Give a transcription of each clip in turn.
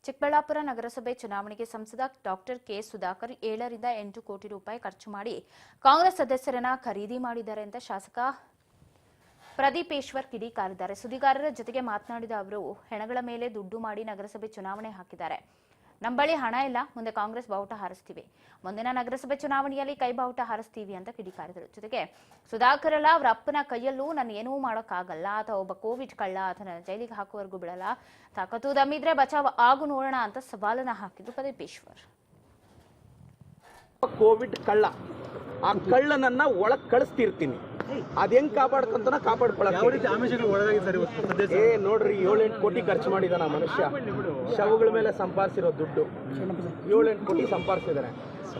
ಚಿಕ್ಕಬಳ್ಳಾಪುರ ನಗರಸಭೆ ಚುನಾವಣೆಗೆ ಸಂಸದ ಡಾಕ್ಟರ್ ಕೆ ಸುಧಾಕರ್ 7 ರಿಂದ 8 ಕೋಟಿ ರೂಪಾಯಿ ಖರ್ಚು ಮಾಡಿ ಕಾಂಗ್ರೆಸ್ ಸದಸ್ಯರನ್ನ ಖರೀದಿ ಮಾಡಿದ್ದಾರೆ ಅಂತ ಶಾಸಕ ಪ್ರದೀಪೇಶ್ವರ್ ಕಿಡಿಕಾರಿದ್ದಾರೆ. ಸುದ್ದಿಗಾರರ ಜೊತೆಗೆ ಮಾತನಾಡಿದ ಅವರು, ಹೆಣಗಳ ಮೇಲೆ ದುಡ್ಡು ಮಾಡಿ ನಗರಸಭೆ ಚುನಾವಣೆ ಹಾಕಿದ್ದಾರೆ. ನಮ್ಮ ಬಳಿ ಹಣ ಇಲ್ಲ, ಮುಂದೆ ಕಾಂಗ್ರೆಸ್ ಬಾವುಟ ಹಾರಿಸ್ತೀವಿ, ಮುಂದಿನ ನಗರಸಭೆ ಚುನಾವಣೆಯಲ್ಲಿ ಕೈ ಬಾವುಟ ಹಾರಿಸ್ತೀವಿ ಅಂತ ಕಿಡಿಕಾರಿದರು. ಜೊತೆಗೆ ಸುಧಾಕರ್ ಅಲ್ಲ, ಅವರ ಅಪ್ಪನ ಕೈಯಲ್ಲೂ ನಾನು ಏನೂ ಮಾಡೋಕ್ಕಾಗಲ್ಲ, ಅಥವಾ ಒಬ್ಬ ಕೋವಿಡ್ ಕಳ್ಳ ಅಥವಾ ಜೈಲಿಗೆ ಹಾಕುವವರೆಗೂ ಬಿಡಲ್ಲ, ತಾಕತ್ತು ದಮ್ಮಿದ್ರೆ ಬಚಾವ್ ಆಗು ನೋಡೋಣ ಅಂತ ಸವಾಲನ್ನ ಹಾಕಿದ್ರು ಪ್ರದೀಪೇಶ್ವರ್. ಕೋವಿಡ್ ಕಳ್ಳ, ಆ ಕಳ್ಳನನ್ನ ಒಳಗ್ ಕಳಿಸ್ತಿರ್ತೀನಿ, ಅದ್ ಹೆಂಗ್ ಕಾಪಾಡ್ಕೊಂತ ಕಾಪಾಡ್ಕೊಳಕ್ಕೆ ನೋಡ್ರಿ 7-8 ಕೋಟಿ ಖರ್ಚು ಮಾಡಿದಾನ ಮನುಷ್ಯ. ಶವಗಳ ಮೇಲೆ ಸಂಪಾದಿಸಿರೋ ದುಡ್ಡು 7-8 ಕೋಟಿ ಸಂಪಾದಿಸಿದಾರೆ.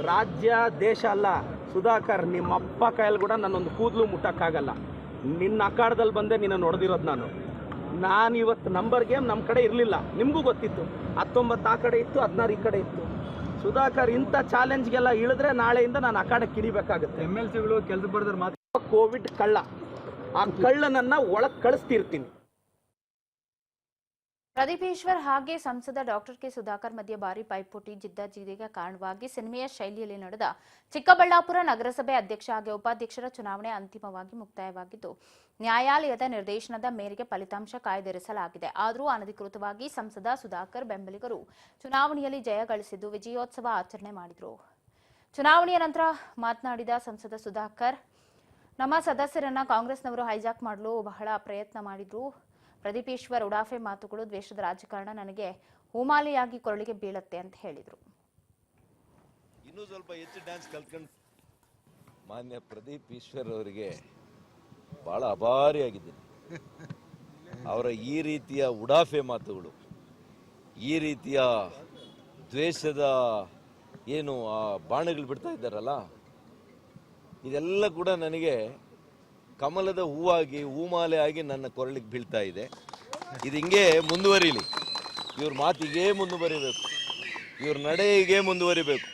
ರಾಜ್ಯ ದೇಶ ಅಲ್ಲ ಸುಧಾಕರ್, ನಿಮ್ಮ ಅಪ್ಪ ಕೈಯಲ್ಲಿ ಕೂಡ ನನ್ನೊಂದು ಕೂದಲು ಮುಟ್ಟಕ್ಕಾಗಲ್ಲ. ನಿನ್ನ ಅಖಾಡದಲ್ಲಿ ಬಂದೆ ನಿನ್ನ ನೋಡ್ದಿರೋದು ನಾನು ಇವತ್ತು ನಂಬರ್ ಗೇಮ್ ನಮ್ಮ ಕಡೆ ಇರಲಿಲ್ಲ, ನಿಮಗೂ ಗೊತ್ತಿತ್ತು. 19 ಆ ಕಡೆ ಇತ್ತು, 16 ಈ ಕಡೆ ಇತ್ತು. ಸುಧಾಕರ್ ಇಂಥ ಚಾಲೆಂಜ್ಗೆಲ್ಲ ಇಳಿದ್ರೆ ನಾಳೆಯಿಂದ ನಾನು ಅಖಾಡಕ್ಕೆ ಕಿಡಿಬೇಕಾಗುತ್ತೆ. MLCಗಳು ಕೆಲಸ ಬರ್ದಾರ ಮಾತ್ರ. ಕೋವಿಡ್ ಕಳ್ಳ, ಆ ಕಳ್ಳನನ್ನ ಒಳಗ್ ಕಳಿಸ್ತಿರ್ತೀನಿ. ಪ್ರದೀಪೇಶ್ವರ್ ಹಾಗೆ ಸಂಸದ ಡಾಕ್ಟರ್ ಕೆ ಸುಧಾಕರ್ ಮಧ್ಯೆ ಭಾರಿ ಪೈಪೋಟಿ ಜಿದ್ದಾಜಿದ್ದಿಗೆ ಕಾರಣವಾಗಿ ಸಿನಿಮೆಯ ಶೈಲಿಯಲ್ಲಿ ನಡೆದ ಚಿಕ್ಕಬಳ್ಳಾಪುರ ನಗರಸಭೆ ಅಧ್ಯಕ್ಷ ಹಾಗೆ ಉಪಾಧ್ಯಕ್ಷರ ಚುನಾವಣೆ ಅಂತಿಮವಾಗಿ ಮುಕ್ತಾಯವಾಗಿದ್ದು, ನ್ಯಾಯಾಲಯದ ನಿರ್ದೇಶನದ ಮೇರೆಗೆ ಫಲಿತಾಂಶ ಕಾಯ್ದಿರಿಸಲಾಗಿದೆ. ಆದರೂ ಅನಧಿಕೃತವಾಗಿ ಸಂಸದ ಸುಧಾಕರ್ ಬೆಂಬಲಿಗರು ಚುನಾವಣೆಯಲ್ಲಿ ಜಯ ಗಳಿಸಿದ್ದು ವಿಜಯೋತ್ಸವ ಆಚರಣೆ ಮಾಡಿದರು. ಚುನಾವಣೆಯ ನಂತರ ಮಾತನಾಡಿದ ಸಂಸದ ಸುಧಾಕರ್, ನಮ್ಮ ಸದಸ್ಯರನ್ನ ಕಾಂಗ್ರೆಸ್ನವರು ಹೈಜಾಕ್ ಮಾಡಲು ಬಹಳ ಪ್ರಯತ್ನ ಮಾಡಿದ್ರು. ಪ್ರದೀಪೇಶ್ವರ್ ಉಡಾಫೆ ಮಾತುಗಳು ದ್ವೇಷದ ರಾಜಕಾರಣ ನನಗೆ ಹೂಮಾಲೆಯಾಗಿ ಕೊರಳಿಗೆ ಬೀಳತ್ತೆ ಅಂತ ಹೇಳಿದ್ರು. ಇನ್ನೂ ಸ್ವಲ್ಪ ಹೆಚ್ಚು ಡ್ಯಾನ್ಸ್ ಕಲ್ತ್ಕೊಂಡು ಮಾನ್ಯ ಪ್ರದೀಪ್ ಈಶ್ವರ್ ಅವರಿಗೆ ಬಹಳ ಅಭಾರಿಯಾಗಿದ್ದೀನಿ. ಅವರ ಈ ರೀತಿಯ ಉಡಾಫೆ ಮಾತುಗಳು, ಈ ರೀತಿಯ ದ್ವೇಷದ ಏನು ಆ ಬಾಣಗಳು ಬಿಡ್ತಾ ಇದ್ದಾರಲ್ಲ, ಇದೆಲ್ಲ ಕೂಡ ನನಗೆ ಕಮಲದ ಹೂವಾಗಿ ಹೂಮಾಲೆ ಆಗಿ ನನ್ನ ಕೊರಳಿಗೆ ಬೀಳ್ತಾ ಇದೆ. ಇದು ಹಿಂಗೆ ಮುಂದುವರಿಲಿ, ಇವ್ರ ಮಾತಿಗೆ ಮುಂದುವರಿಬೇಕು, ಇವ್ರ ನಡೆಗೆ ಮುಂದುವರಿಬೇಕು.